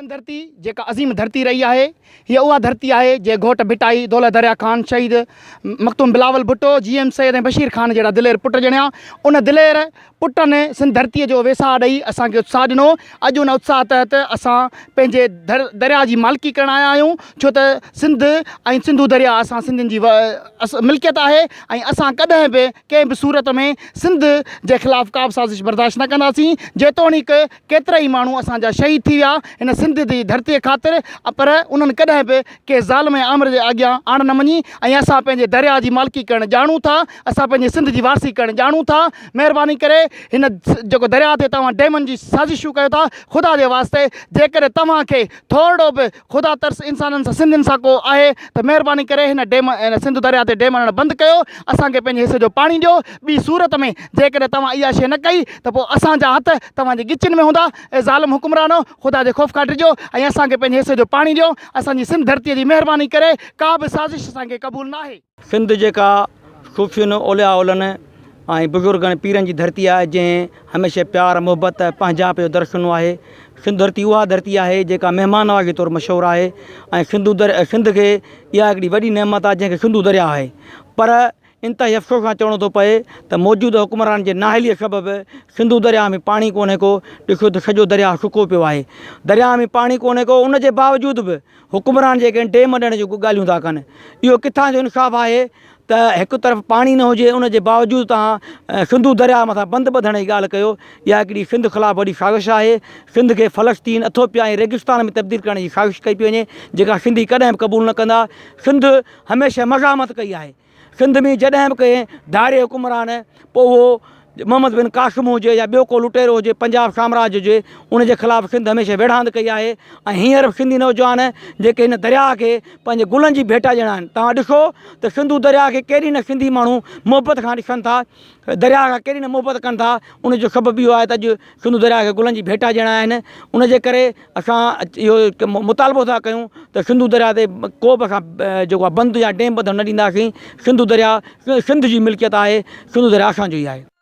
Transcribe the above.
धरती जेका अज़ीम धरती रही है, हीअ उहा धरती आहे जे घोट भिटाई, दौलत दरिया ख़ान, शहीद मखतूम बिलावल भुट्टो, GM सैयद ऐं बशीर ख़ान जहिड़ा दिलेर पुट ॼणिया। उन दिलेर पुटनि सिंध धरतीअ जो वेसाह ॾेई असांखे उत्साह ॾिनो। अॼु उन उत्साह तहत असां पंहिंजे दरिया जी मालिकी करण आया आहियूं, छो त सिंध ऐं सिंधू दरिया असां सिंधियुनि जी मिल्कियत आहे ऐं असां कॾहिं बि कंहिं बि सूरत में सिंध जे ख़िलाफ़ु का बि साज़िश बर्दाश्त न कंदासीं। जेतोणीकि केतिरा ई माण्हू असांजा शहीद थी विया हिन सिंध जी धरतीअ ख़ातिर, पर उन्हनि कॾहिं बि कंहिं ज़ालिम ऐं आमिर जे अॻियां आण न मञी ऐं असां पंहिंजे दरिया जी मालिकी करणु ॼाणूं था, असां पंहिंजे सिंध जी वारसी करणु ॼाणूं था। महिरबानी करे हिन जेको दरिया ते तव्हां डैमनि जी साज़िशूं कयो था, ख़ुदा जे वास्ते जेकॾहिं तव्हांखे थोरो बि ख़ुदा तरस इंसाननि सां सिंधियुनि सां को आहे त महिरबानी करे हिन सिंध दरिया ते डैम हणणु बंदि कयो, असांखे पंहिंजे हिसे जो पाणी ॾियो। ॿी सूरत में जेकॾहिं तव्हां इहा शइ न कई त पोइ असांजा हथ तव्हांजे गिचिन में हूंदा। ऐं ज़ालिम हुकुमरानो, ख़ुदा जे ख़ौफ़ खां ॾिजो ऐं असांखे पंहिंजे हिसे जो पाणी ॾियो। असांजी सिंध धरतीअ जी महिरबानी करे का बि साज़िश असांखे क़बूल न आहे। सिंध जेका सूफ़ियुनि, औलिया उलनि ऐं बुज़ुर्गनि पीरनि जी धरती आहे, जंहिं हमेशह प्यार मुहबत पंहिंजाप जो दर्शनो आहे। सिंध धरती उहा धरती आहे जेका महिमान नवाज़ी तौरु मशहूरु आहे ऐं सिंध खे इहा हिकिड़ी वॾी नेमत आहे जंहिंखे सिंधू दरिया आहे। पर इंतिहाई अफ़सोस सां चवणो थो पए त मौजूदु हुकुमरान जे नाहिलीअ सबबि सिंधू दरिया में पाणी कोन्हे को। ॾिसो त सॼो दरिया सुको पियो आहे, दरिया में पाणी कोन्हे को। उन जे बावजूदि बि हुकुमरान जेके डैम ॾियण जूं ॻाल्हियूं था कनि, इहो किथां जो इंसाफ़ु आहे त हिकु तरफ़ पाणी न हुजे, उन जे बावजूदि तव्हां सिंधू दरिया मथां बंदि ॿधण जी ॻाल्हि कयो। इहा हिकिड़ी सिंध ख़िलाफ़ु वॾी साज़िश आहे। सिंध खे फ़लस्तीन, इथोपिया ऐं रेगिस्तान में तब्दील करण जी साज़िश कई पई वञे, जेका सिंधी कॾहिं बि क़बूल न कंदा। सिंध हमेशह मज़ामत कई आहे। सिंध में जॾहिं बि कंहिं धारे हुकुमरान, पोइ उहो मोहम्मद बिन कासिम हुजे या ॿियो को लुटेरो हुजे, पंजाब साम्राज्य हुजे, उनजे ख़िलाफ़ु सिंध हमेशह वेढ़ांद कई आहे। ऐं हींअर बि सिंधी नौजवान जेके हिन दरिया खे पंहिंजे गुलनि जी भेटा ॼणा आहिनि। तव्हां ॾिसो त सिंधू दरिया खे केॾी न सिंधी माण्हू मुहबत खां ॾिसनि था, दरिया खां केॾी न मुहबत कनि था। उनजो सबबु इहो आहे त अॼु सिंधू दरिया खे गुलनि जी भेटा ॼणा आहिनि। उनजे करे असां इहो मुतालबो था कयूं त सिंधू दरिया ते को बि असां जेको आहे बंदि या डैम ॿधणु न ॾींदासीं। सिंधू दरिया सिंध जी मिल्कियत आहे, सिंधू दरिया असांजो ई आहे।